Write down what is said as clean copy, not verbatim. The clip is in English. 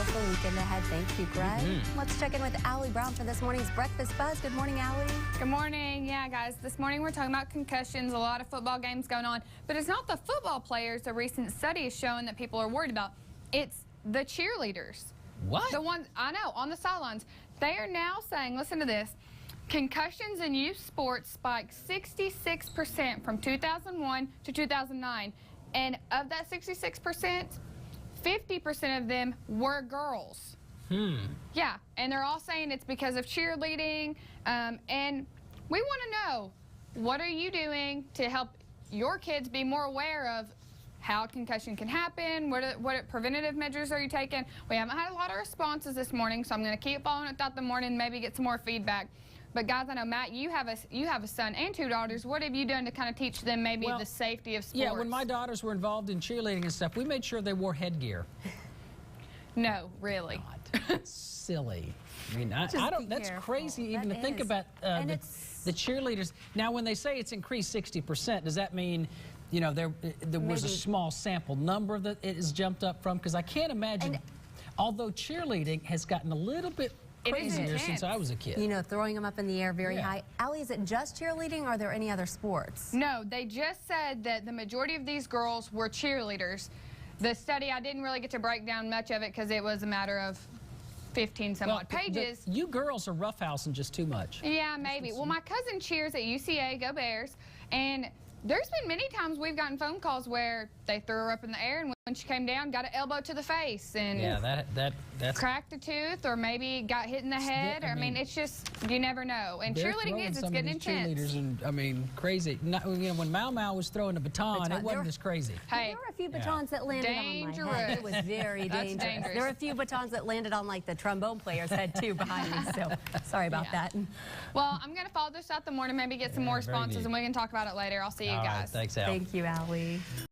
successful weekend ahead. Thank you, Greg. Let's check in with Allie Brown for this morning's Breakfast Buzz. Good morning, Allie. Good morning. Yeah, guys, this morning we're talking about concussions, a lot of football games going on, but it's not the football players. A recent study is showing that people are worried about. It's the cheerleaders. What? The ones, I know, on the sidelines. They are now saying, listen to this, concussions in youth sports spiked 66% from 2001 to 2009. And of that 66%, 50% of them were girls. Yeah, and they're all saying it's because of cheerleading. And we want to know, what are you doing to help your kids be more aware of how concussion can happen? What preventative measures are you taking? We haven't had a lot of responses this morning, so I'm going to keep following it throughout the morning, maybe get some more feedback. But guys, I know, Matt, you have a son and 2 daughters. What have you done to kind of teach them maybe the safety of sports? Yeah, when my daughters were involved in cheerleading and stuff, we made sure they wore headgear. No, really. God, that's silly. I mean, I don't. That's crazy even to think about the cheerleaders. Now, when they say it's increased 60%, does that mean, you know, there was a small sample number that it has jumped up from? Because I can't imagine. Although cheerleading has gotten a little bit crazier since I was a kid. You know, throwing them up in the air very high. Allie, is it just cheerleading, or are there any other sports? No, they just said that the majority of these girls were cheerleaders. The study, I didn't really get to break down much of it because it was a matter of 15 some odd pages. You girls are roughhousing just too much. Yeah, maybe. Well, my cousin cheers at UCA, go Bears, and there's been many times we've gotten phone calls where they threw her up in the air, and when she came down, got an elbow to the face, and that's cracked a tooth, or maybe got hit in the head. I mean, it's just, you never know. And cheerleading it's getting intense. Cheerleaders and, I mean, crazy. You know, when Mau Mau was throwing a baton, it wasn't as crazy. Hey, there were a few batons that landed on my head. It was very dangerous. There were a few batons that landed on, like, the trombone player's head, too, behind me. So, sorry about that. Well, I'm going to follow this out the morning, maybe get some more responses, and we can talk about it later. I'll see you guys. Thanks, Al. Thank you, Allie.